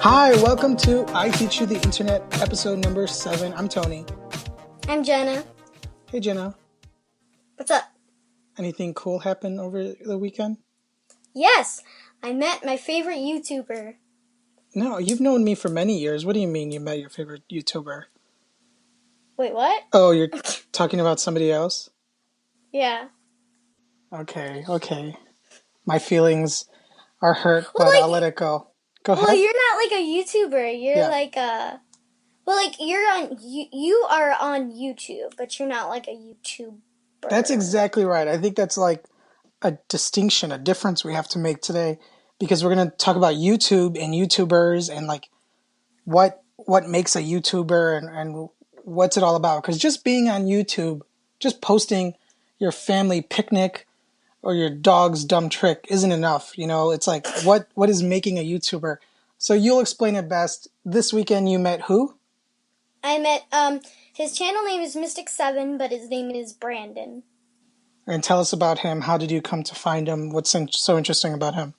Hi, welcome to I Teach You the Internet, episode number 7. I'm Tony. I'm Jenna. Hey, Jenna. What's up? Anything cool happen over the weekend? Yes, I met my favorite YouTuber. No, you've known me for many years. What do you mean you met your favorite YouTuber? Wait, what? Oh, you're talking about somebody else? Yeah. Okay. My feelings are hurt, Well, but like, I'll let it go. Go Well, ahead. you're not like a YouTuber. You're Yeah. like a... Well, like, you are on YouTube, but you're not like a YouTuber. That's exactly right. I think that's like a distinction, a difference we have to make today, because we're going to talk about YouTube and YouTubers and like what makes a YouTuber and what's it all about. Because just being on YouTube, just posting your family picnic or your dog's dumb trick isn't enough. You know, it's like what is making a YouTuber. So you'll explain it best. This weekend you met who? I met, his channel name is Mystic7, but his name is Brandon. And tell us about him. How did you come to find him? What's so interesting about him?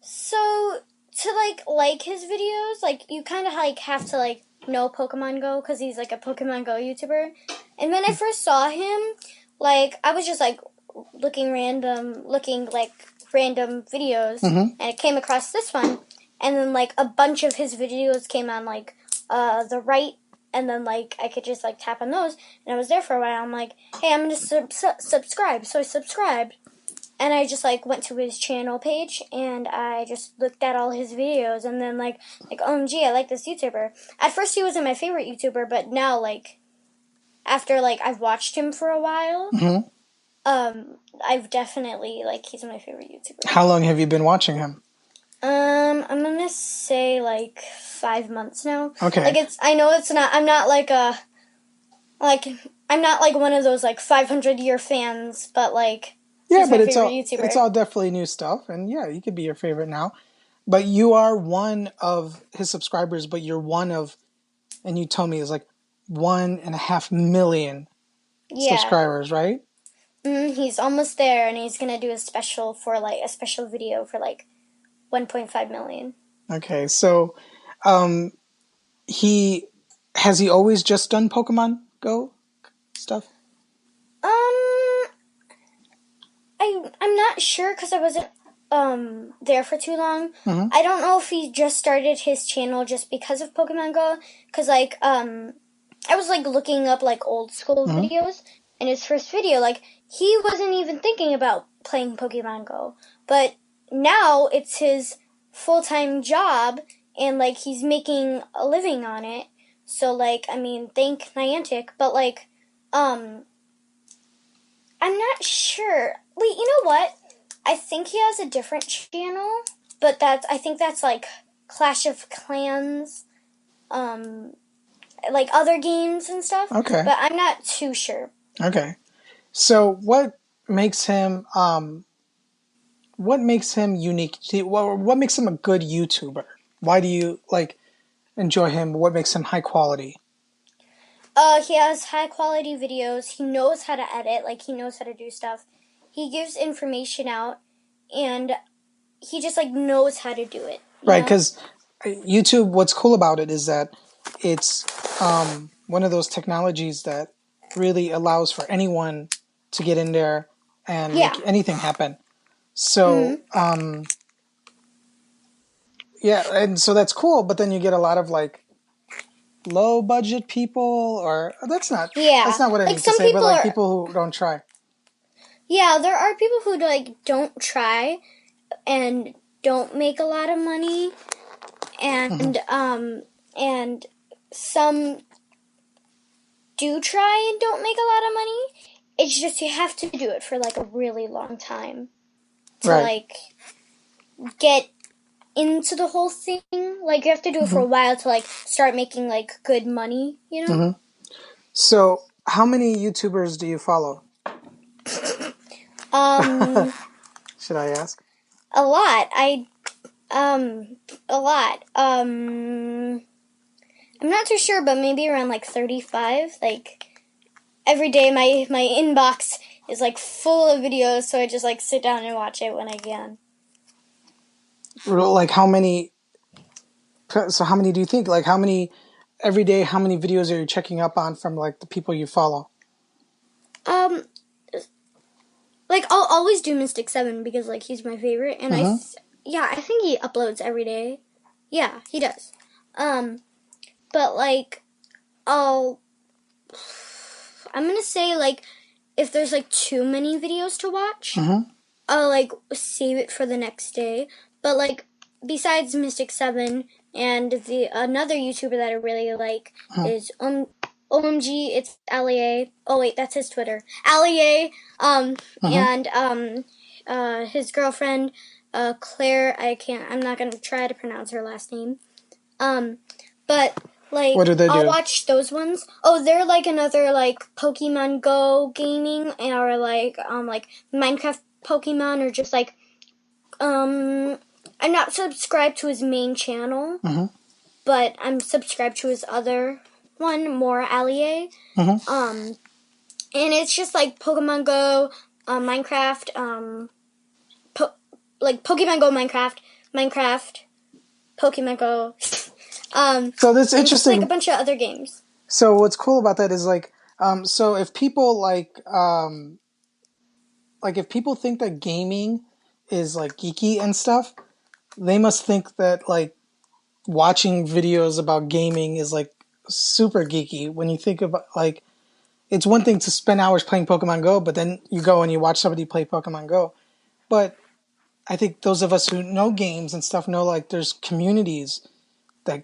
So to like his videos, like you kind of like have to like know Pokemon Go because he's like a Pokemon Go YouTuber. And when I first saw him, like I was just like looking random videos, and I came across this one, and then like a bunch of his videos came on like the right, and then like I could just like tap on those, and I was there for a while. I'm like, hey, I'm gonna subscribe. So I subscribed. And I just, like, went to his channel page, and I just looked at all his videos, and then, like, OMG, I like this YouTuber. At first, he wasn't my favorite YouTuber, but now, like, after, like, I've watched him for a while, I've definitely, like, he's my favorite YouTuber. How long have you been watching him? I'm gonna say, like, 5 months now. Okay. Like, I know it's not, I'm not, like, I'm not, like, one of those, like, 500-year fans, but, like... Yeah, but it's all definitely new stuff, and yeah, you could be your favorite now. But you are one of his subscribers, but you're one of, and you told me it's like 1.5 million subscribers, right? He's almost there, and he's gonna do a special video for like 1.5 million. Okay, so has he always just done Pokemon Go stuff? I'm not sure because I wasn't there for too long. I don't know if he just started his channel just because of Pokemon Go, because like I was like looking up like old school videos, and his first video, like he wasn't even thinking about playing Pokemon Go, but now it's his full-time job, and like he's making a living on it. So like, I mean, thank Niantic, but like I'm not sure. Wait, you know what? I think he has a different channel, but I think that's like Clash of Clans, like other games and stuff. Okay. But I'm not too sure. Okay. So what makes him unique? What makes him a good YouTuber? Why do you like enjoy him? What makes him high quality? He has high quality videos. He knows how to edit. Like he knows how to do stuff. He gives information out, and he just like knows how to do it. Right, because YouTube, what's cool about it is that it's one of those technologies that really allows for anyone to get in there and make anything happen. So, yeah, and so that's cool, but then you get a lot of like low budget people, or that's not what I like need to say, but like people who don't try. Yeah, there are people who like don't try and don't make a lot of money, and and some do try and don't make a lot of money. It's just you have to do it for like a really long time to like get into the whole thing. Like you have to do it for a while to like start making like good money, you know? So, how many YouTubers do you follow? Should I ask? A lot. A lot. I'm not too sure, but maybe around like 35. Like, every day my inbox is like full of videos, so I just like sit down and watch it when I can. Like how many? So how many do you think? Like how many every day? How many videos are you checking up on from like the people you follow? Like I'll always do Mystic 7 because like he's my favorite, and I think he uploads every day. Yeah, he does. But like I'm gonna say like if there's like too many videos to watch, I'll like save it for the next day. But like besides Mystic 7 and the another YouTuber that I really like is OMG, it's Alia. Oh wait, that's his Twitter. Alia. And his girlfriend, Claire. I'm not gonna try to pronounce her last name. But like, What do they do? I'll watch those ones. Oh, they're like another like Pokemon Go gaming, or like Minecraft Pokemon, or just like I'm not subscribed to his main channel, but I'm subscribed to his other one, more Allier. And it's just like Pokemon Go, Minecraft, like Pokemon Go, Minecraft, Pokemon Go. So that's interesting. Just like a bunch of other games. So what's cool about that is like, so if people like if people think that gaming is like geeky and stuff, they must think that like watching videos about gaming is like super geeky. When you think about like, it's one thing to spend hours playing Pokemon Go, but then you go and you watch somebody play Pokemon Go. But I think those of us who know games and stuff know like there's communities that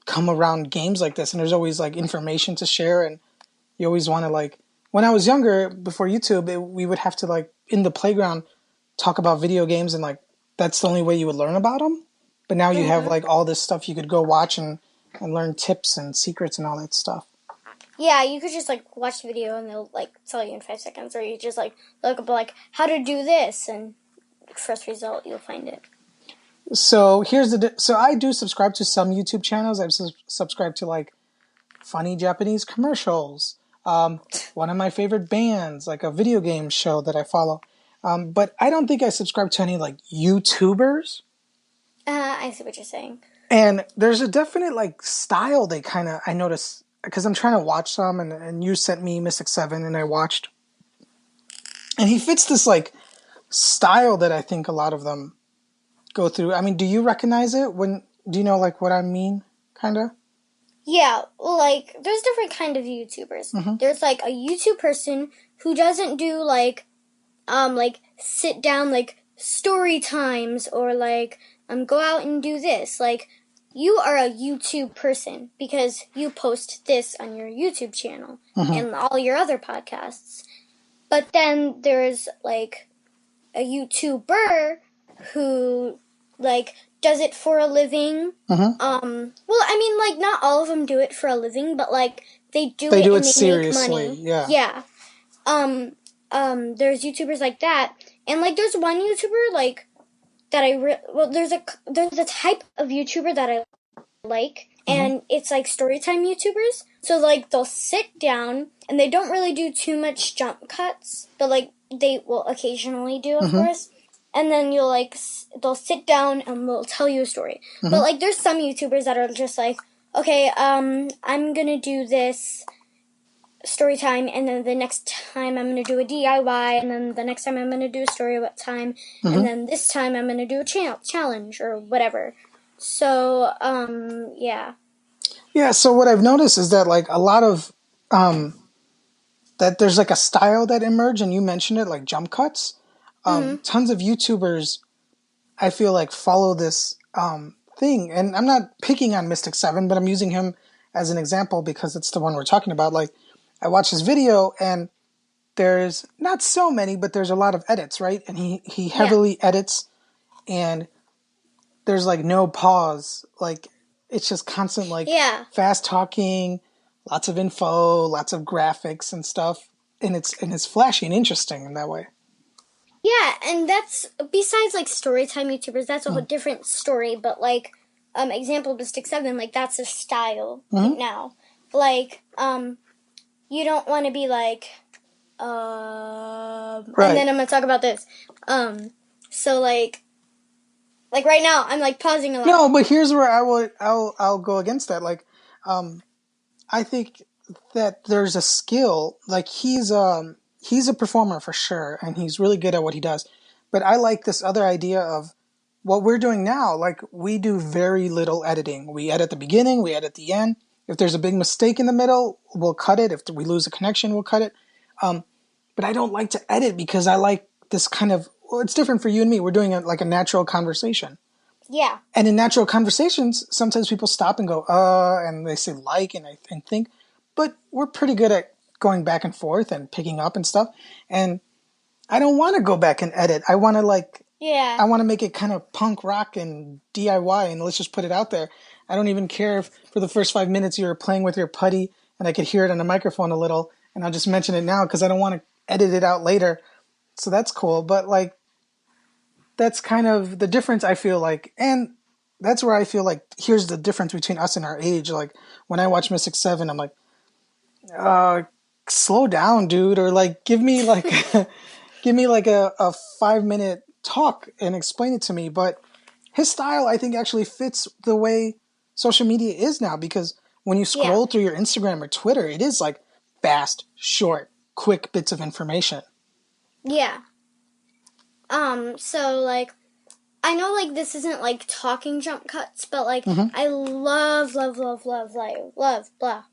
come around games like this, and there's always like information to share, and you always want to like. When I was younger, before YouTube, we would have to like in the playground talk about video games, and like that's the only way you would learn about them. But now you have like all this stuff you could go watch and learn tips and secrets and all that stuff. Yeah, you could just like watch the video and they'll like tell you in 5 seconds, or you just like look up like how to do this, and first result you'll find it. So so I do subscribe to some YouTube channels. I've subscribed to like funny Japanese commercials. One of my favorite bands, like a video game show that I follow. But I don't think I subscribe to any like YouTubers. I see what you're saying. And there's a definite like style I notice, because I'm trying to watch some, and you sent me Mystic 7 and I watched. And he fits this like style that I think a lot of them go through. I mean, do you recognize it? Do you know like what I mean, kind of? Yeah, like there's different kind of YouTubers. There's like a YouTube person who doesn't do like sit down like story times, or like go out and do this. Like you are a YouTube person because you post this on your YouTube channel and all your other podcasts. But then there's like a YouTuber who like does it for a living. Well, I mean, like not all of them do it for a living, but like they do it seriously. Make money. Yeah. There's YouTubers like that, and like there's one YouTuber like that there's a type of YouTuber that I like, and it's like storytime YouTubers. So like they'll sit down and they don't really do too much jump cuts, but like they will occasionally do, of course. And then they'll sit down and they'll tell you a story. But like there's some YouTubers that are just like, okay, I'm gonna do this story time, and then the next time I'm gonna do a DIY, and then the next time I'm gonna do a story about time, and then this time I'm gonna do a challenge or whatever. So yeah. Yeah, so what I've noticed is that like a lot of that there's like a style that emerged, and you mentioned it, like jump cuts. Tons of YouTubers, I feel like, follow this thing, and I'm not picking on Mystic 7, but I'm using him as an example because it's the one we're talking about. Like, I watched his video, and there's not so many, but there's a lot of edits, right? And he heavily edits, and there's like no pause. Like, it's just constant, like fast talking, lots of info, lots of graphics and stuff, and it's flashy and interesting in that way. Yeah, and that's, besides, like, storytime YouTubers, that's a whole different story, but, like, example, Mystic 7, like, that's a style now. Like, you don't want to be like, Right. and then I'm gonna talk about this. So like right now, I'm like pausing a lot. No, but here's where I'll go against that. Like, I think that there's a skill. Like he's a performer for sure, and he's really good at what he does. But I like this other idea of what we're doing now. Like we do very little editing. We edit the beginning, we edit the end. If there's a big mistake in the middle, we'll cut it. If we lose a connection, we'll cut it. But I don't like to edit because I like this kind of. Well, it's different for you and me. We're doing like a natural conversation. Yeah. And in natural conversations, sometimes people stop and go, and they say like and think, but we're pretty good at going back and forth and picking up and stuff. And I don't want to go back and edit. I want to I want to make it kind of punk rock and DIY and let's just put it out there. I don't even care if for the first 5 minutes you were playing with your putty and I could hear it on the microphone a little and I'll just mention it now because I don't want to edit it out later. So that's cool. But like, that's kind of the difference I feel like. And that's where I feel like here's the difference between us and our age. Like when I watch Mystic 7, I'm like, slow down, dude. Or like, give me like, give me like a 5 minute talk and explain it to me. But his style, I think actually fits the way social media is now because when you scroll through your Instagram or Twitter, it is like fast, short, quick bits of information. Yeah. So, like, I know, like, this isn't, like, talking jump cuts, but, like, I love, blah,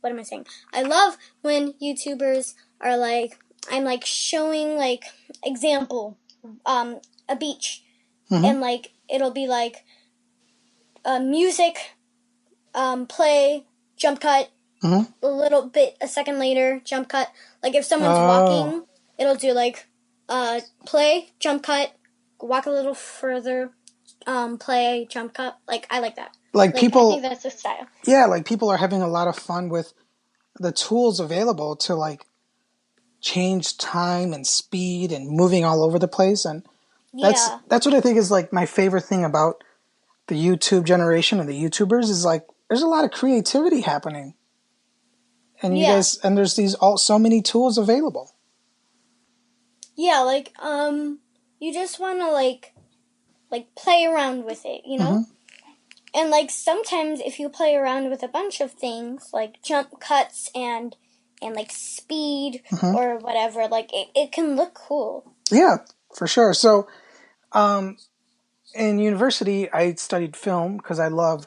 what am I saying? I love when YouTubers are, like, I'm, like, showing, like, example, a beach, and, like, it'll be, like, music, play, jump cut, a little bit, a second later, jump cut. Like, if someone's walking, it'll do, like, play, jump cut, walk a little further, play, jump cut. Like, I like that. Like people, I think that's the style. Yeah, like people are having a lot of fun with the tools available to like change time and speed and moving all over the place. And that's what I think is like my favorite thing about the YouTube generation and the YouTubers is like there's a lot of creativity happening. And you guys, and there's so many tools available. Yeah, like, you just want to, like play around with it, you know? And, like, sometimes if you play around with a bunch of things, like jump cuts and like, speed or whatever, like, it can look cool. Yeah, for sure. So, in university, I studied film because I love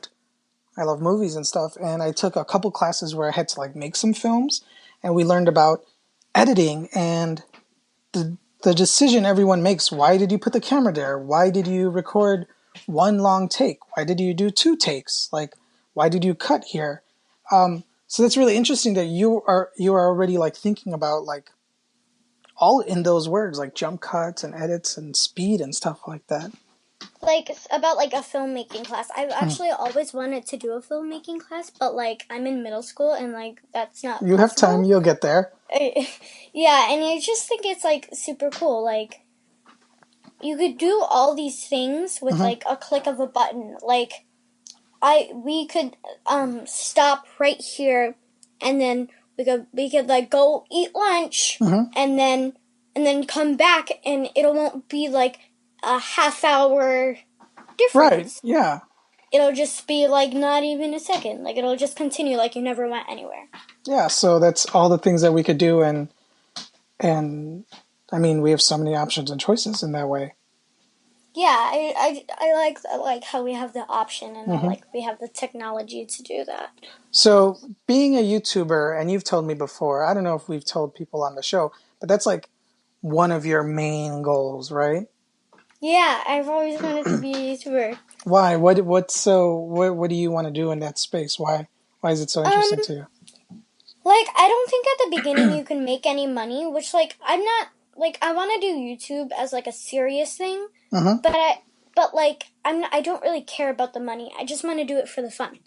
movies and stuff, and I took a couple classes where I had to, like, make some films, and we learned about editing and the decision everyone makes. Why did you put the camera there? Why did you record one long take? Why did you do 2 takes? Like, why did you cut here? So that's really interesting that you are already like thinking about like all in those words, like jump cuts and edits and speed and stuff like that. Like, about, like, a filmmaking class. I've actually always wanted to do a filmmaking class, but, like, I'm in middle school, and, like, that's not You have time, you'll get there. Yeah, and I just think it's, like, super cool. Like, you could do all these things with, like, a click of a button. Like, we could, stop right here, and then we could, like, go eat lunch, and then come back, and it won't be, like, a half-hour difference. Right, yeah. It'll just be, like, not even a second. Like, it'll just continue like you never went anywhere. Yeah, so that's all the things that we could do, and I mean, we have so many options and choices in that way. Yeah, I like how we have the option and like we have the technology to do that. So, being a YouTuber, and you've told me before, I don't know if we've told people on the show, but that's like one of your main goals, right? Yeah, I've always wanted to be a YouTuber. Why? What do you want to do in that space? Why is it so interesting to you? Like, I don't think at the beginning you can make any money, which, like, I'm not, like, I want to do YouTube as, like, a serious thing, but like, I don't really care about the money. I just want to do it for the fun.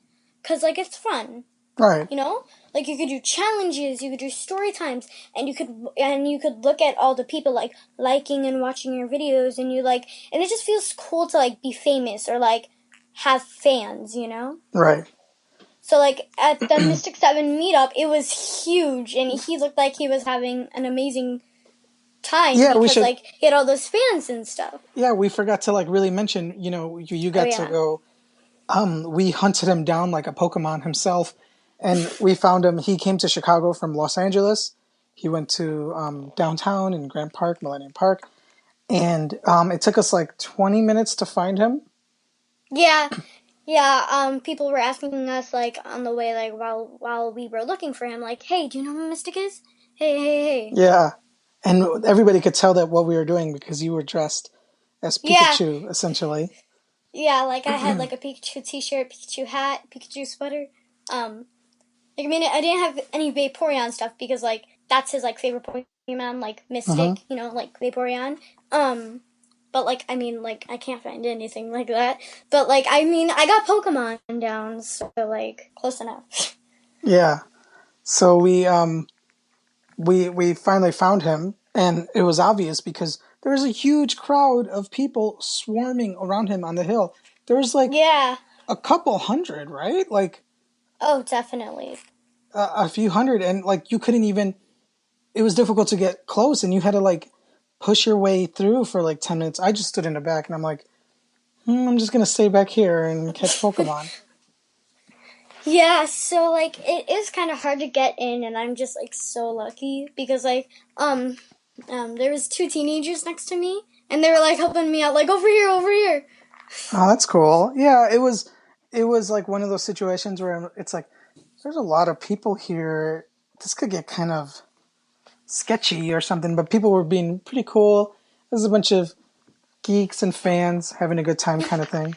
'Cause, like, it's fun. Right. You know? Like, you could do challenges, you could do story times, and you could look at all the people, like, liking and watching your videos, and and it just feels cool to, like, be famous or, like, have fans, you know? Right. So, like, at the Mystic 7 meetup, it was huge, and he looked like he was having an amazing time Yeah, we because, should. like, he had all those fans and stuff. Yeah, we forgot to like really mention. You Oh, got to yeah. go. We hunted him down like a Pokemon himself, and we found him. He came to Chicago from Los Angeles. He went to downtown in Grant Park, Millennium Park, and it took us like 20 minutes to find him. Yeah. Yeah, people were asking us, like, on the way, like, while we were looking for him, like, hey, do you know who Mystic is? Hey, hey, hey. Yeah, and everybody could tell that what we were doing because you were dressed as Yeah, Pikachu, essentially. yeah, like, I had, like, a Pikachu t-shirt, Pikachu hat, Pikachu sweater. Like, I mean, I didn't have any Vaporeon stuff because, like, that's his, like, favorite Pokemon, like, Mystic, Mm-hmm. like, Vaporeon. But, like, I mean, like, I can't find anything like that. But, like, I mean, I got Pokemon down, so, like, close enough. Yeah. So we finally found him, and it was obvious because there was a huge crowd of people swarming around him on the hill. There was like Yeah. a couple hundred, right? Like Oh, definitely. a few hundred, and like you couldn't even. It was difficult to get close, and you had to like push your way through for like 10 minutes. I just stood in the back, and I'm like, I'm just gonna stay back here and catch Pokemon. Yeah, so like it is kind of hard to get in, and I'm just like so lucky because like there was two teenagers next to me, and they were like helping me out, like over here, over here. Oh, that's cool. Yeah, it was. It was like one of those situations where it's like, there's a lot of people here. This could get kind of sketchy or something, but people were being pretty cool. There's a bunch of geeks and fans having a good time, kind of thing.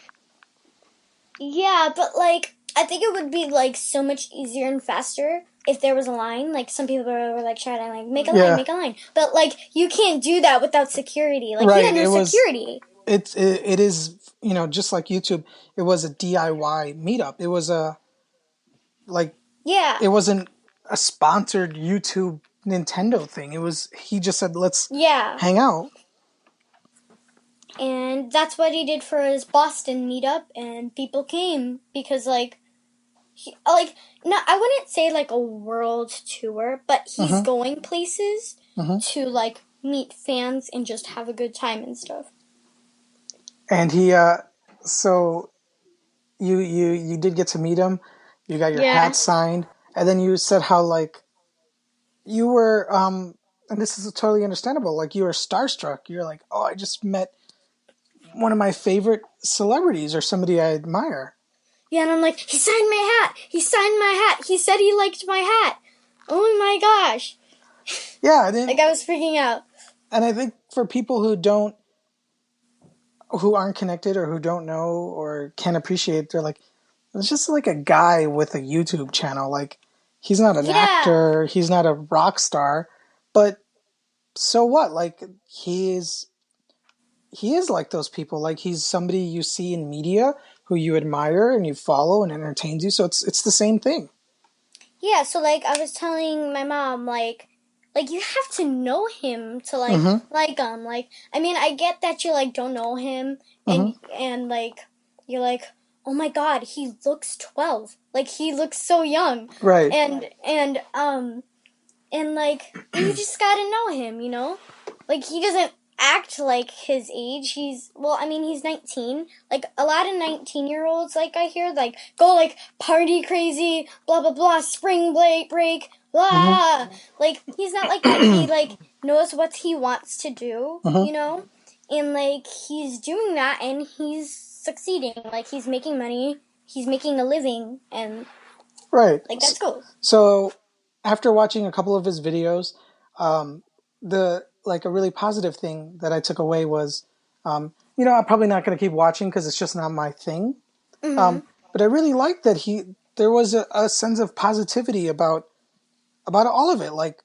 Yeah, but like I think it would be like so much easier and faster if there was a line. Like some people were like shouting, like Yeah, make a line. But like you can't do that without security. Like he right. had no security. It is just like YouTube. It was a DIY meetup. It was a like Yeah, it wasn't a sponsored YouTube Nintendo thing. It was he just said let's yeah. hang out. And that's what he did for his Boston meetup, and people came because like no, I wouldn't say like a world tour, but he's Hmm. going places Hmm. to like meet fans and just have a good time and stuff. And he so you did get to meet him. You got your hat Yeah. signed, and then you said how like you were and this is totally understandable, like you were starstruck. You're like, oh, I just met one of my favorite celebrities or somebody I admire. Yeah, and I'm like, he signed my hat. He signed my hat. He said he liked my hat. Oh my gosh. Yeah, and then, Like I was freaking out. and I think for people who aren't connected or who don't know or can't appreciate, they're like, it's just like a guy with a YouTube channel. Like he's not an Yeah. actor, he's not a rock star, but so what? Like he is like those people. Like he's somebody you see in media who you admire and you follow and entertains you. So it's the same thing. Yeah, so like I was telling my mom like you have to know him to Mm-hmm. like him. Like I mean, I get that you like don't know him Mm-hmm. and like you're like, "Oh my god, he looks 12." Like he looks so young. Right. And like you just got to know him, you know? Like he doesn't act like his age. I mean, he's 19. Like a lot of 19-year-olds like I hear like go like party crazy, blah blah blah, spring break, Mm-hmm. blah. Like he's not like that. He like knows what he wants to do, Mm-hmm. you know? And like he's doing that and he's succeeding. Like he's making money, he's making a living, and Right. like that's cool. So after watching a couple of his videos, the like a really positive thing that I took away was, I'm probably not going to keep watching because it's just not my thing. Mhm. But I really liked that there was a sense of positivity about all of it. Like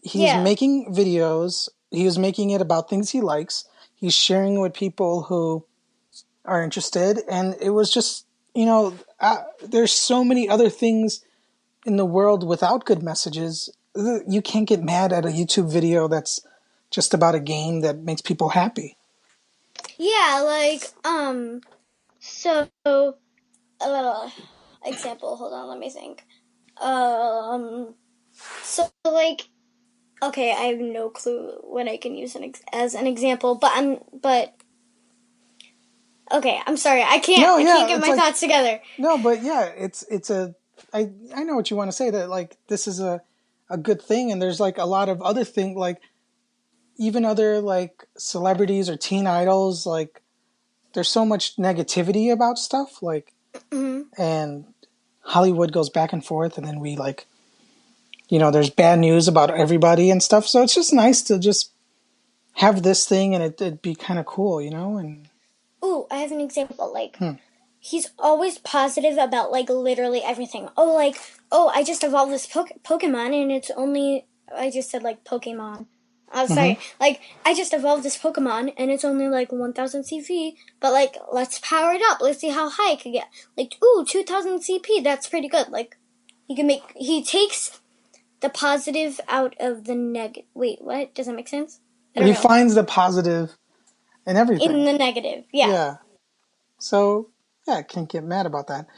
he's Yeah. making videos, he was making it about things he likes. He's sharing with people who are interested, and it was just there's so many other things in the world without good messages. You can't get mad at a YouTube video that's just about a game that makes people happy. Yeah, like so example. Hold on, let me think. So like, okay, I have no clue what I can use as an example, but okay, I'm sorry, I can't get my thoughts together. No, but yeah, I know what you want to say, that like this is a good thing, and there's like a lot of other things, like even other like celebrities or teen idols, like there's so much negativity about stuff, like, and Hollywood goes back and forth, and then we like, there's bad news about everybody and stuff. So it's just nice to just have this thing, and it'd be kind of cool, and. Ooh, I have an example. Like, he's always positive about like literally everything. Oh, I just evolved this Pokemon, and it's only, I just said like Pokemon. I'm sorry. Like, I just evolved this Pokemon, and it's only like 1,000 CP. But like, let's power it up. Let's see how high it can get. Like, ooh, 2,000 CP. That's pretty good. Like, he takes the positive out of the negative. Wait, what? Does that make sense? He finds the positive in everything. In the negative, yeah. Yeah. So, yeah, I can't get mad about that.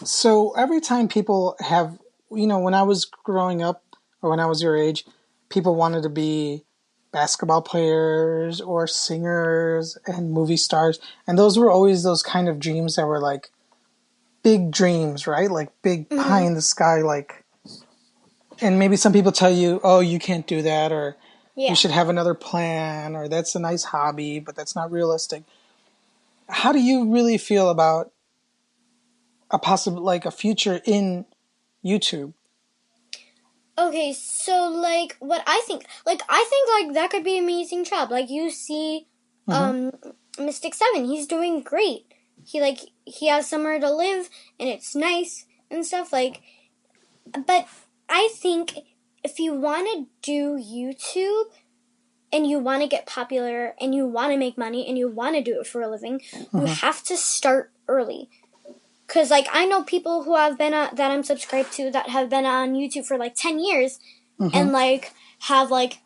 So every time people have, when I was growing up, or when I was your age, people wanted to be basketball players or singers and movie stars. And those were always those kind of dreams that were like big dreams, right? Like big pie in the sky, like, and maybe some people tell you, oh, you can't do that, or you should have another plan, or that's a nice hobby, but that's not realistic. How do you really feel about a future in YouTube? Okay, so like what I think like that could be an amazing job. Like you see Mystic 7, he's doing great. He has somewhere to live, and it's nice and stuff, like, but I think if you want to do YouTube and you want to get popular and you want to make money and you want to do it for a living, you have to start early. Because, like, I know people who have been that I'm subscribed to that have been on YouTube for, like, 10 years and, like, have, like,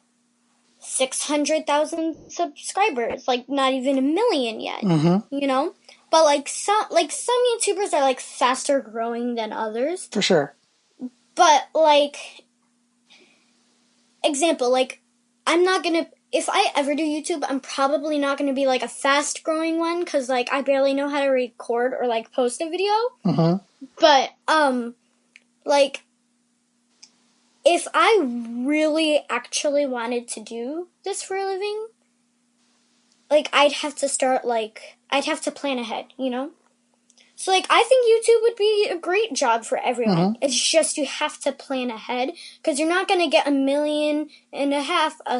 600,000 subscribers. Like, not even 1 million yet, you know? But, like, some YouTubers are, like, faster growing than others. For sure. But, like, example, like, I'm not going to... If I ever do YouTube, I'm probably not going to be, like, a fast-growing one, because, like, I barely know how to record or, like, post a video. But, like, if I really actually wanted to do this for a living, like, I'd have to plan ahead, you know? So, like, I think YouTube would be a great job for everyone. It's just you have to plan ahead, because you're not going to get 1.5 million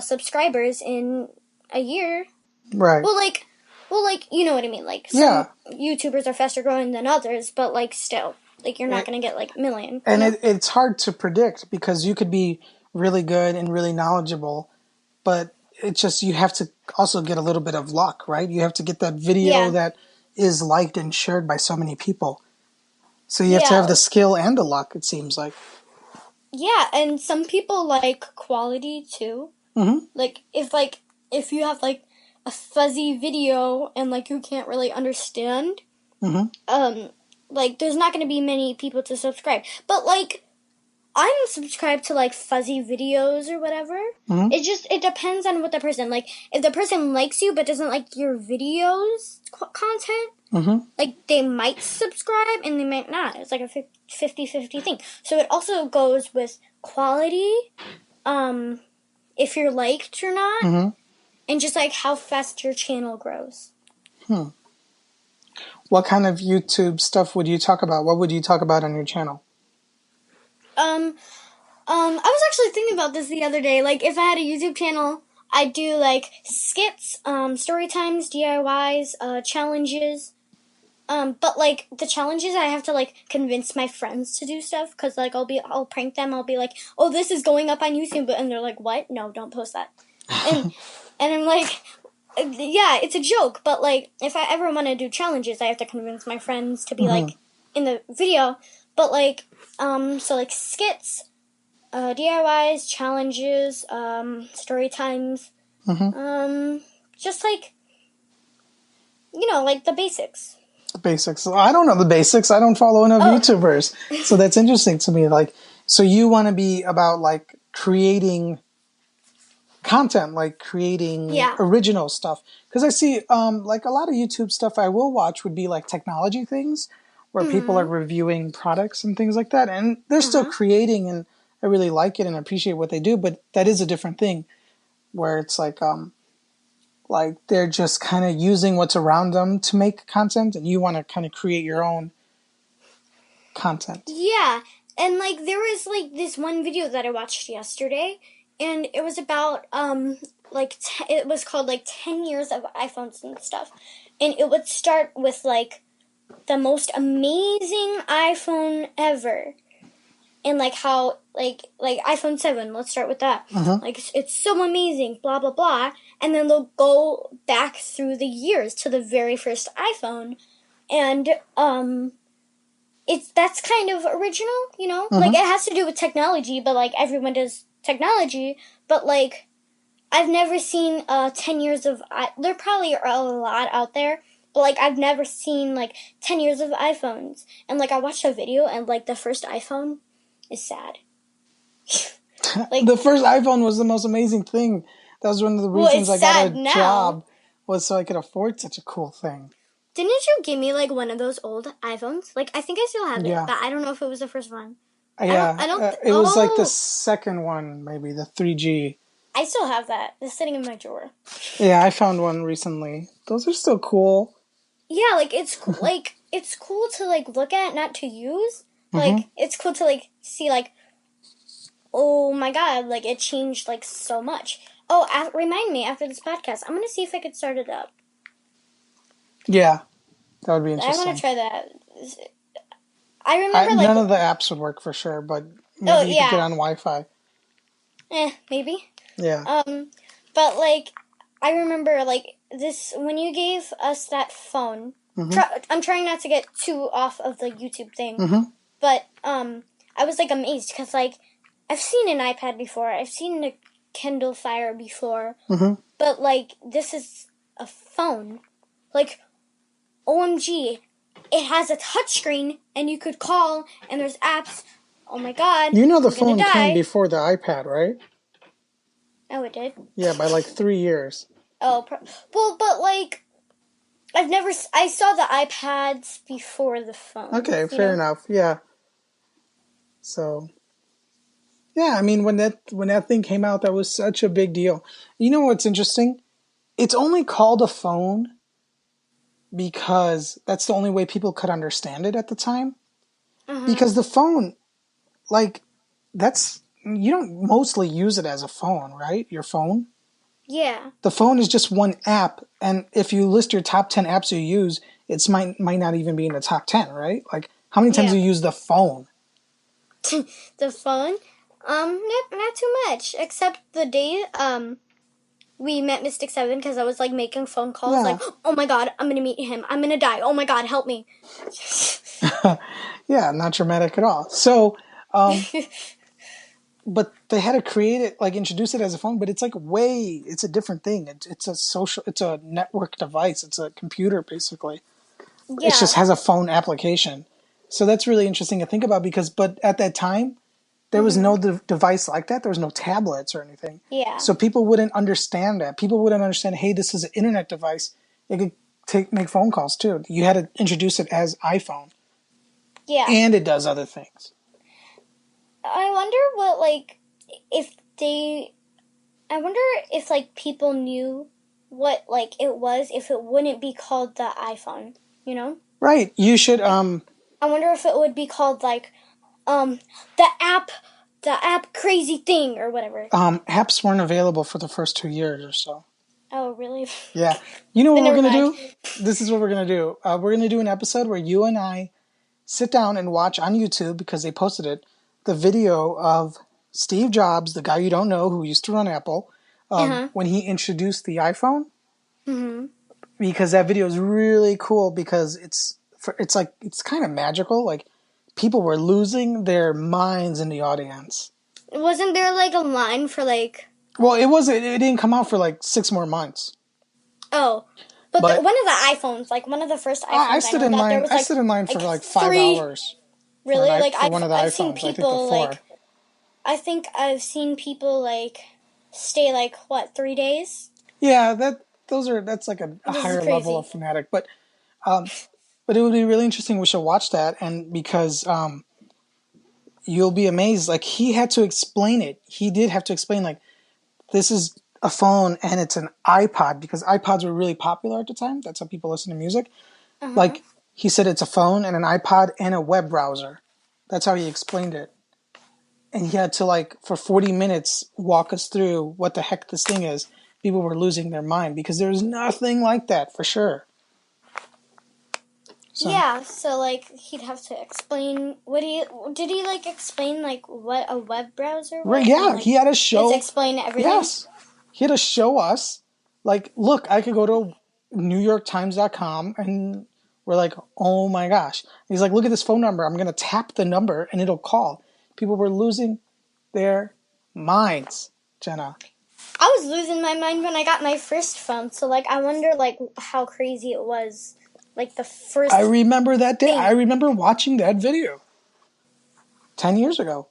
subscribers in a year. Right. Well, like, you know what I mean. Like, some YouTubers are faster growing than others, but, like, still, like, you're not going to get, like, 1 million. And it's hard to predict, because you could be really good and really knowledgeable, but it's just, you have to also get a little bit of luck, right? You have to get that video that is liked and shared by so many people. So you have to have the skill and the luck, it seems like. Yeah, and some people like quality too. Like, if you have, like, a fuzzy video and, like, you can't really understand, like, there's not going to be many people to subscribe. But, like, I'm subscribed to, like, fuzzy videos or whatever. It depends on what the person, like, if the person likes you but doesn't like your videos content, like, they might subscribe and they might not. It's like a 50-50 thing. So it also goes with quality, if you're liked or not, and just, like, how fast your channel grows. What kind of YouTube stuff would you talk about? What would you talk about on your channel? I was actually thinking about this the other day. Like, if I had a YouTube channel, I'd do, like, skits, story times, DIYs, challenges. But, like, the challenges, I have to, like, convince my friends to do stuff, because, like, I'll prank them. I'll be like, oh, this is going up on YouTube, and they're like, what? No, don't post that. And I'm like, yeah, it's a joke, but, like, if I ever want to do challenges, I have to convince my friends to be, like, in the video. But, like, so, like, skits, DIYs, challenges, story times, just, like, you know, like, the basics. The basics. I don't know the basics. I don't follow enough YouTubers. So that's interesting to me. Like, so you want to be about like creating content, like creating original stuff. Because I see like a lot of YouTube stuff I will watch would be like technology things where people are reviewing products and things like that. And they're still creating, and I really like it and appreciate what they do. But that is a different thing where it's like they're just kind of using what's around them to make content, and you want to kind of create your own content. Yeah, and like there was like this one video that I watched yesterday, and it was about it was called like 10 years of iPhones and stuff, and it would start with like the most amazing iPhone ever, and like how like iPhone 7, let's start with that. Like it's so amazing, blah blah blah, and then they'll go back through the years to the very first iPhone, and that's kind of original, you know? Like, it has to do with technology, but, like, everyone does technology. But, like, I've never seen 10 years of... there probably are a lot out there, but, like, I've never seen, like, 10 years of iPhones. And, like, I watched a video, and, like, the first iPhone is sad. Like, the first iPhone was the most amazing thing. That was one of the reasons I got a job, was so I could afford such a cool thing. Didn't you give me, like, one of those old iPhones? Like, I think I still have it, but I don't know if it was the first one. Yeah, it was, like, the second one, maybe, the 3G. I still have that. It's sitting in my drawer. Yeah, I found one recently. Those are still cool. Yeah, like, it's cool to, like, look at, not to use. Like, it's cool to, like, see, like, oh, my God, like, it changed, like, so much. Oh, remind me, after this podcast, I'm going to see if I could start it up. Yeah, that would be interesting. I want to try that. I remember, like... None of the apps would work for sure, but maybe you could get on Wi-Fi. Maybe. Yeah. But, like, I remember, like, this... When you gave us that phone... I'm trying not to get too off of the YouTube thing. But, I was, like, amazed, because, like, I've seen an iPad before. I've seen a Kindle Fire before. But, like, this is a phone. Like... OMG, it has a touchscreen, and you could call, and there's apps. Oh my God. You know the phone came before the iPad, right? Oh, it did? Yeah, by like 3 years. Oh, well, but like, I saw the iPads before the phone. Okay, fair enough, yeah. So, yeah, I mean, when that thing came out, that was such a big deal. You know what's interesting? It's only called a phone because that's the only way people could understand it at the time. Because the phone, like, you don't mostly use it as a phone, right? Your phone? Yeah. The phone is just one app, and if you list your top 10 apps you use, it might not even be in the top 10, right? Like, how many times do you use the phone? The phone? Not too much, except the day, we met Mystic 7 because I was, like, making phone calls. Like, oh, my God, I'm going to meet him. I'm going to die. Oh, my God, help me. Yeah, not dramatic at all. So, but they had to create it, like, introduce it as a phone, but it's, like, it's a different thing. It's a network device. It's a computer, basically. Yeah. It just has a phone application. So that's really interesting to think about but at that time, there was no device like that. There was no tablets or anything. Yeah. So people wouldn't understand that. People wouldn't understand, hey, this is an internet device. It could make phone calls, too. You had to introduce it as iPhone. Yeah. And it does other things. I wonder what, like, like, people knew what, like, it was, if it wouldn't be called the iPhone, you know? Right. You should, I wonder if it would be called, like, the app crazy thing or whatever. Apps weren't available for the first 2 years or so. Oh, really? Yeah. You know what we're going to do? This is what we're going to do. We're going to do an episode where you and I sit down and watch on YouTube, because they posted it, the video of Steve Jobs, the guy you don't know who used to run Apple, when he introduced the iPhone. Because that video is really cool, because it's kind of magical. Like, people were losing their minds in the audience. Wasn't there, like, a line for, like... Well, it didn't come out for, like, 6 more months. Oh. But But one of the iPhones, like one of the first iPhones, I stood in that there line. was I like stood in line for like 5 three. hours. Really, like for one of the I've iPhones. seen I think the people 4. like. I think I've seen people like stay like 3 days. Yeah, that's like a This is higher level of crazy. fanatic. But it would be really interesting. We should watch that, and because you'll be amazed. Like he had to explain it. He did have to explain like this is a phone and it's an iPod because iPods were really popular at the time. That's how people listen to music. Like he said, it's a phone and an iPod and a web browser. That's how he explained it. And he had to like for 40 minutes walk us through what the heck this thing is. People were losing their mind because there's nothing like that for sure. So, yeah, so like he'd have to explain did he like explain like what a web browser was? right, yeah, And, like, he had to show. just explain everything. Yes, he had to show us. Like, look, I could go to NewYorkTimes.com and we're like, oh my gosh. He's like, look at this phone number. I'm gonna tap the number and it'll call. People were losing their minds, Jenna. I was losing my mind when I got my first phone, so like I wonder like how crazy it was. Like the first I remember that day. thing. I remember watching that video 10 years ago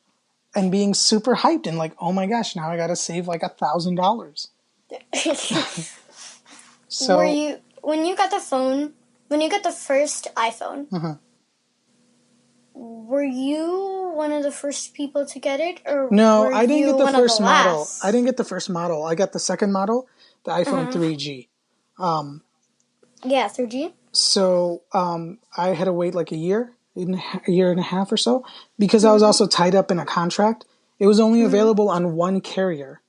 and being super hyped and like, oh my gosh, now I gotta save like $1,000. So Were you when you got the first iPhone? Were you one of the first people to get it, or no, were I didn't you get the one first of the model. last? I didn't get the first model. I got the second model, the iPhone 3G. Yeah, 3G. So I had to wait like a year and a half or so because I was also tied up in a contract. It was only available on one carrier.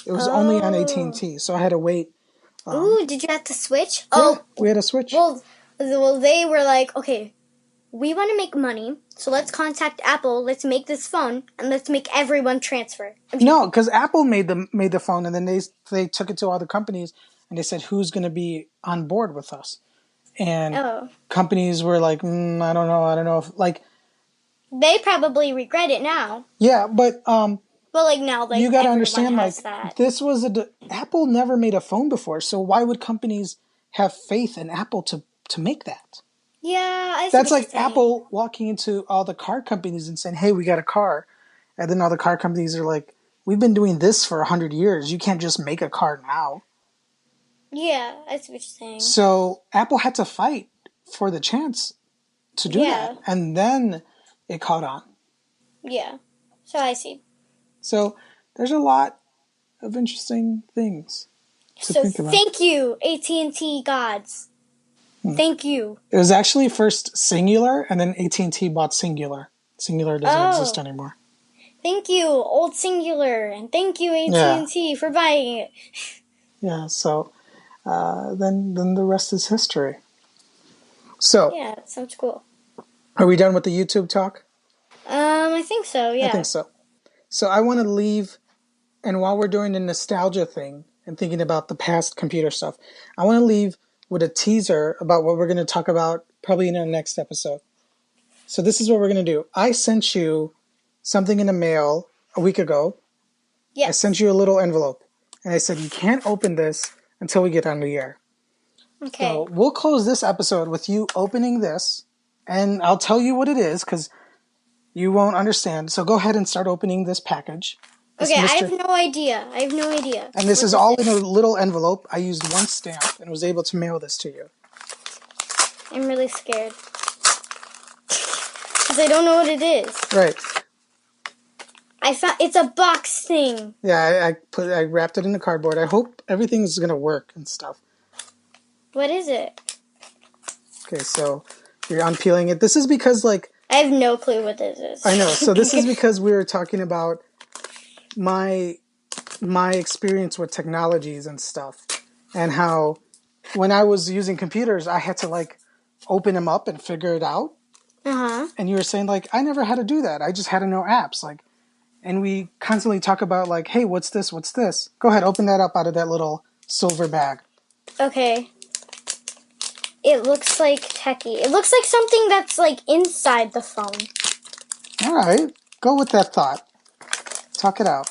It was only on AT&T, so I had to wait. Ooh, did you have to switch? Yeah, we had to switch. Well, they were like, okay, we want to make money, so let's contact Apple. Let's make this phone, and let's make everyone transfer. No, because Apple made the phone, and then they took it to all the companies, and they said who's going to be on board with us, and companies were like, I don't know if like they probably regret it now. Yeah, but like now, like you got to everyone understand, like has that. this was Apple never made a phone before, so why would companies have faith in Apple to make that? Yeah, I see That's what like you're saying. Apple walking into all the car companies and saying, "Hey, we got a car," and then all the car companies are like, "We've been doing this for 100 years. You can't just make a car now." Yeah, I see what you're saying. So Apple had to fight for the chance to do that, and then it caught on. Yeah, so I see. So there's a lot of interesting things to think about. Thank you, AT&T gods. Thank you. It was actually first Singular, and then AT&T bought Singular. Singular doesn't exist anymore. Thank you, old Singular, and thank you, AT&T, for buying it. Yeah, so then the rest is history. So yeah, that sounds cool. Are we done with the YouTube talk? I think so. Yeah. I think so. So I want to leave, and while we're doing the nostalgia thing and thinking about the past computer stuff, I want to leave with a teaser about what we're going to talk about probably in our next episode. So this is what we're going to do. I sent you something in the mail a week ago. Yes. I sent you a little envelope, and I said, you can't open this until we get on the air. Okay. So we'll close this episode with you opening this, and I'll tell you what it is because you won't understand. So go ahead and start opening this package. Okay, I have no idea. And this is all in a little envelope. I used one stamp and was able to mail this to you. I'm really scared. Because I don't know what it is. Right. It's a box thing. Yeah, I wrapped it in the cardboard. I hope everything's going to work and stuff. What is it? Okay, so you're unpeeling it. This is because, like... I have no clue what this is. I know. So this is because we were talking about my experience with technologies and stuff, and how when I was using computers, I had to like open them up and figure it out. And you were saying like, I never had to do that. I just had to know apps. Like, and we constantly talk about like, hey, what's this? What's this? Go ahead, open that up out of that little silver bag. Okay. It looks like techie. It looks like something that's like inside the phone. All right, go with that thought. Talk it out.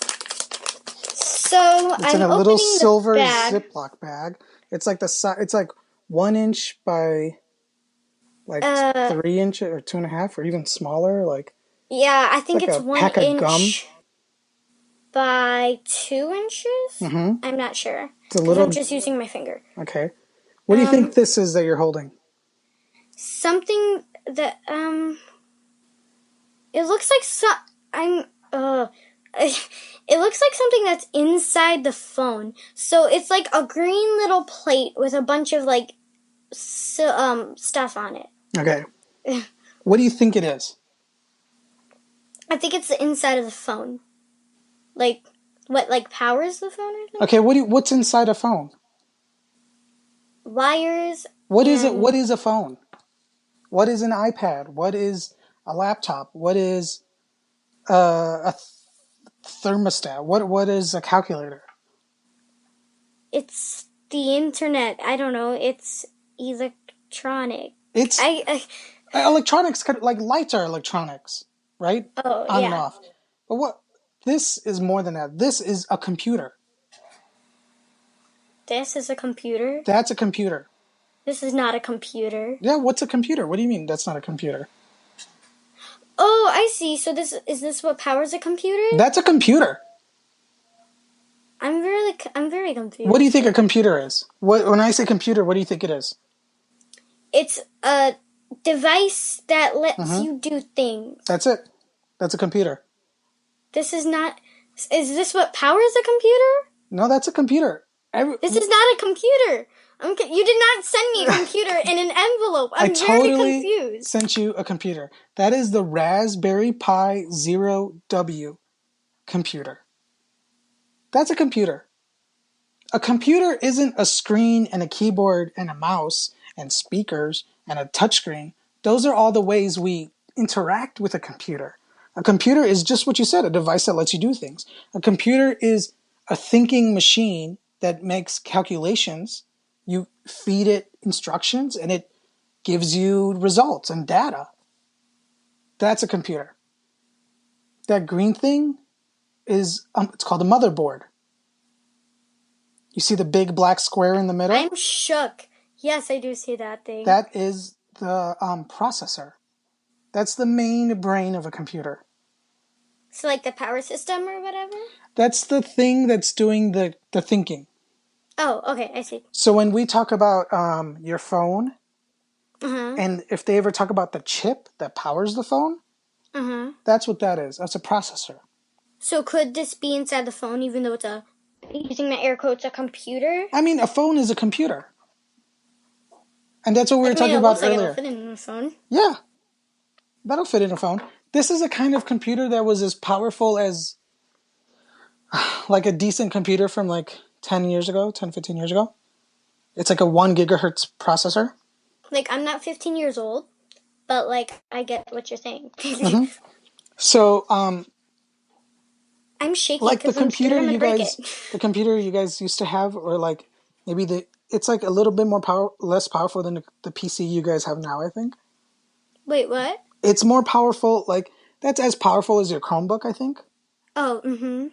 So It's in I'm a little opening the silver bag. Ziploc bag. It's like it's like 1 inch by like 3 inches or 2.5 or even smaller. Like Yeah, I it's think like it's a one pack of gum. inch by 2 inches. I'm not sure It's a because I'm little. just using my finger. Okay. What do you think this is that you're holding? Something that it looks like I'm it looks like something that's inside the phone. So it's like a green little plate with a bunch of like stuff on it. Okay. What do you think it is? I think it's the inside of the phone. Like what like powers the phone or something? Okay, what's inside a phone? Wires. What is it? What is a phone? What is an iPad? What is a laptop? What is a thermostat? What is a calculator? It's the internet. I don't know. It's electronic. It's electronics. Like lights are electronics, right? Oh, On and yeah. off. But what? This is more than that. This is a computer. This is a computer. That's a computer. This is not a computer. Yeah, what's a computer? What do you mean that's not a computer? Oh, I see. So is this what powers a computer? That's a computer. I'm very confused. What do you think a computer is? When I say computer, what do you think it is? It's a device that lets you do things. That's it. That's a computer. This is not. Is this what powers a computer? No, that's a computer. This is not a computer. You did not send me a computer in an envelope. I'm very confused. Sent you a computer. That is the Raspberry Pi Zero W computer. That's a computer. A computer isn't a screen and a keyboard and a mouse and speakers and a touchscreen. Those are all the ways we interact with a computer. A computer is just what you said, a device that lets you do things. A computer is a thinking machine that makes calculations. You feed it instructions and it gives you results and data. That's a computer. That green thing is, it's called a motherboard. You see the big black square in the middle? I'm shook. Yes, I do see that thing. That is the processor. That's the main brain of a computer. So like the power system or whatever? That's the thing that's doing the thinking. Oh, okay, I see. So when we talk about your phone, and if they ever talk about the chip that powers the phone, that's what that is. That's a processor. So could this be inside the phone even though it's using my air quotes, a computer? I mean, a phone is a computer. And that's what we were talking about earlier. It'll fit in a phone. Yeah. That'll fit in a phone. This is a kind of computer that was as powerful as like a decent computer from like 10, 15 years ago. It's like a 1 gigahertz processor. Like, I'm not 15 years old, but like, I get what you're saying. So, I'm shaking like the computer you guys used to have, or like maybe it's like a little bit less powerful than the PC you guys have now, I think. Wait, what? It's more powerful, like that's as powerful as your Chromebook, I think. Oh,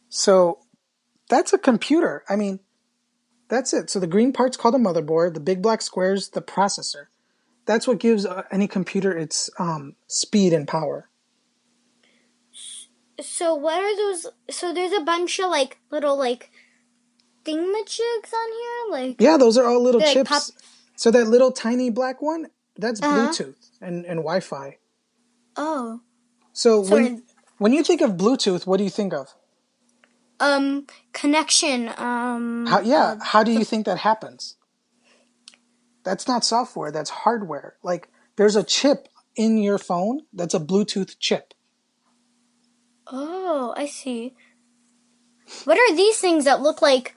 So that's a computer. I mean, that's it. So the green part's called a motherboard. The big black square's the processor. That's what gives any computer its speed and power. So what are those? So there's a bunch of like little like thingamajigs on here, like yeah, those are all little chips. Like so that little tiny black one, that's Bluetooth and Wi-Fi. Oh. So when you think of Bluetooth, what do you think of? Connection. How do you think that happens? That's not software. That's hardware. Like there's a chip in your phone that's a Bluetooth chip. Oh, I see. What are these things that look like?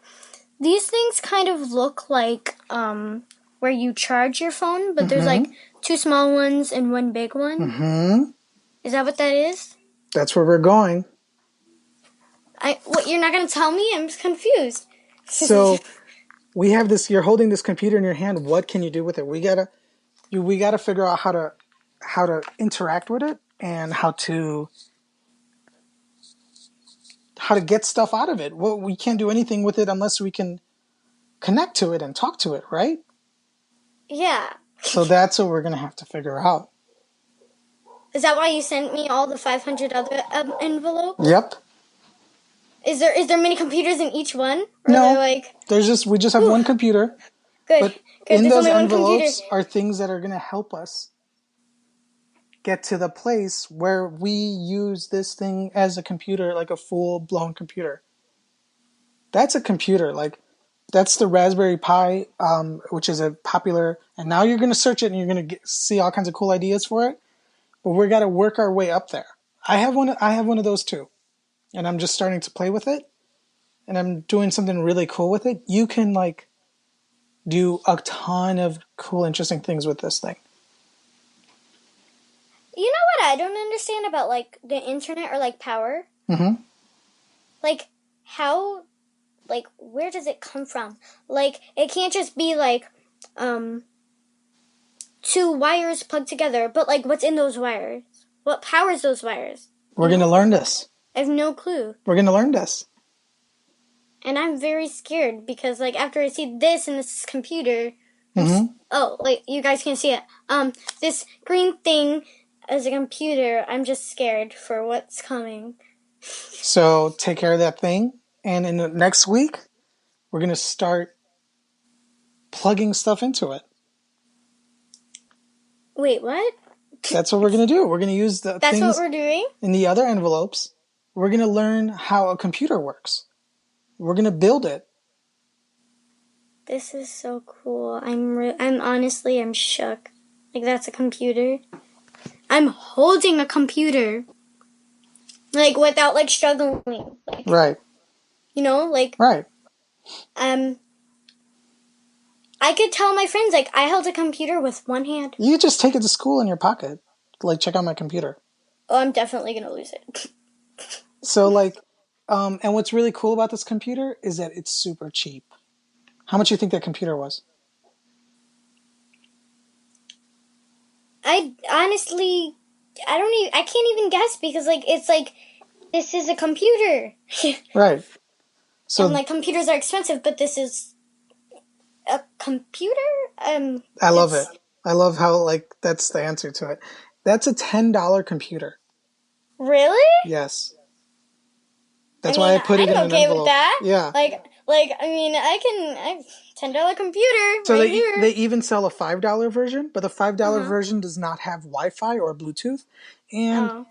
These things kind of look like where you charge your phone, but there's like 2 small ones and 1 big one. Is that what that is? That's where we're going. What, you're not going to tell me? I'm just confused. So we have this. You're holding this computer in your hand. What can you do with it? We gotta figure out how to interact with it and how to how to get stuff out of it. Well, we can't do anything with it unless we can connect to it and talk to it, right? Yeah. So that's what we're going to have to figure out. Is that why you sent me all the 500 other envelopes? Yep. Is there many computers in each one? Or No, are there like... we just have one computer. Good. But Good. in There's those only one envelopes computer. are things that are going to help us get to the place where we use this thing as a computer, like a full-blown computer. That's a computer. Like, that's the Raspberry Pi, which is a popular, and now you're going to search it and you're going to see all kinds of cool ideas for it. But we've got to work our way up there. I have one of those too. And I'm just starting to play with it. And I'm doing something really cool with it. You can like do a ton of cool, interesting things with this thing. You know what I don't understand about like the internet or like power? Mm-hmm. Like how, like where does it come from? Like it can't just be like two wires plugged together, but like what's in those wires? What powers those wires? We're going to learn this. I have no clue. We're going to learn this. And I'm very scared because like after I see this in this computer, like you guys can see it. This green thing as a computer, I'm just scared for what's coming. So take care of that thing. And in the next week, we're going to start plugging stuff into it. Wait, what? That's what we're going to do. We're going to use the That's things what we're doing? in the other envelopes. We're going to learn how a computer works. We're going to build it. This is so cool. I'm honestly, I'm shook. Like, that's a computer. I'm holding a computer. Like, without, like, struggling. Like, Right. You know, like... Right. I could tell my friends, like, I held a computer with one hand. You could just take it to school in your pocket. Like, check out my computer. Oh, I'm definitely going to lose it. So, like, and what's really cool about this computer is that it's super cheap. How much do you think that computer was? I honestly, I can't even guess because, like, it's like, this is a computer. Right. So, and, like, computers are expensive, but this is a computer? I love it. I love how, like, that's the answer to it. That's a $10 computer. Really? Yes. That's why I put it in an envelope. I'm okay with that. Yeah. I mean, I $10 computer so right here. They even sell a $5 version, but the $5 version does not have Wi-Fi or Bluetooth. And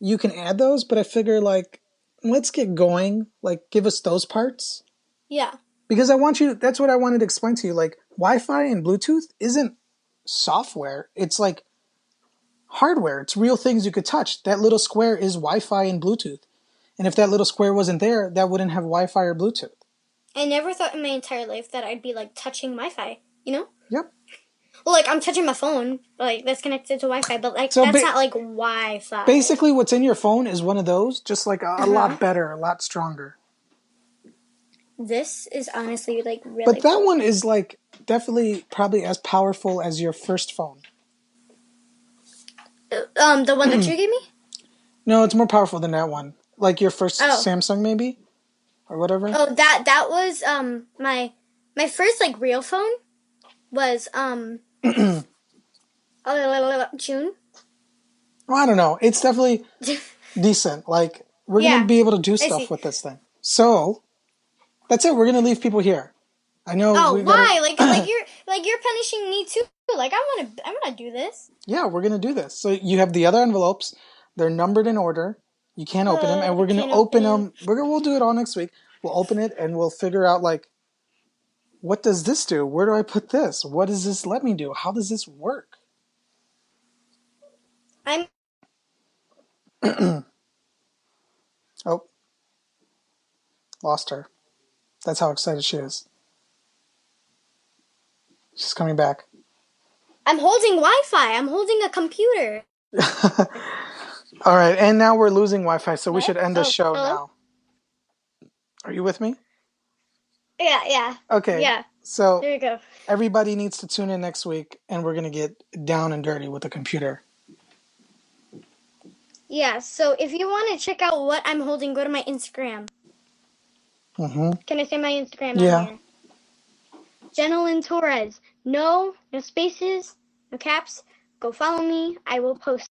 you can add those, but I figure, like, let's get going. Like, give us those parts. Yeah. Because that's what I wanted to explain to you. Like, Wi-Fi and Bluetooth isn't software. It's like hardware. It's real things you could touch. That little square is Wi-Fi and Bluetooth. And if that little square wasn't there, that wouldn't have Wi-Fi or Bluetooth. I never thought in my entire life that I'd be, like, touching Wi-Fi, you know? Yep. Well, like, I'm touching my phone, like, that's connected to Wi-Fi, but, like, so that's not, like, Wi-Fi. Basically, what's in your phone is one of those, just, like, a lot better, a lot stronger. This is honestly, like, really But that one is, like, definitely probably as powerful as your first phone. The one that you gave me? No, it's more powerful than that one. Like your first Samsung, maybe? Or whatever? Oh, that was, my first, like, real phone was, June. Well, I don't know. It's definitely decent. Like, we're going to be able to do stuff with this thing. So, that's it. We're going to leave people here. I know. Oh, why? You're punishing me too. Like, I want to do this. Yeah, we're going to do this. So, you have the other envelopes. They're numbered in order. You can't open them, and we're going to open them. We'll do it all next week. We'll open it, and we'll figure out, like, what does this do? Where do I put this? What does this let me do? How does this work? Oh. Lost her. That's how excited she is. She's coming back. I'm holding Wi-Fi. I'm holding a computer. All right, and now we're losing Wi-Fi, so we should end the show now. Are you with me? Yeah. Okay. Yeah. So there you go. Everybody needs to tune in next week, and we're going to get down and dirty with the computer. Yeah, so if you want to check out what I'm holding, go to my Instagram. Can I say my Instagram on here? Jenna Torres. No spaces, no caps. Go follow me. I will post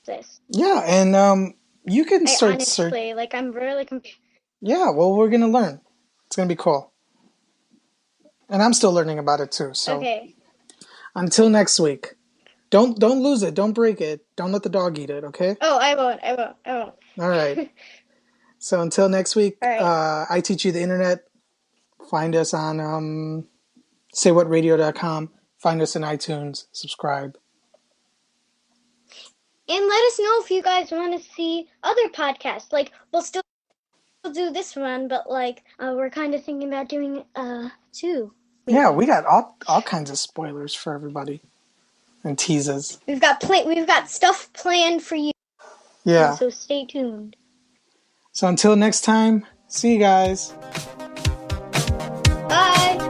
this. Yeah, and you can start honestly, like, I'm really confused. Yeah, well, we're gonna learn. It's gonna be cool. And I'm still learning about it too. So Okay. until next week. Don't lose it. Don't break it. Don't let the dog eat it, okay? Oh, I won't. I won't. I won't. All right. So until next week, All right. I teach you the internet. Find us on saywhatradio.com. Find us in iTunes. Subscribe. And let us know if you guys want to see other podcasts. Like, we'll still do this one, but like, we're kind of thinking about doing 2. Maybe. Yeah, we got all kinds of spoilers for everybody and teases. We've got stuff planned for you. Yeah. So stay tuned. So until next time, see you guys. Bye.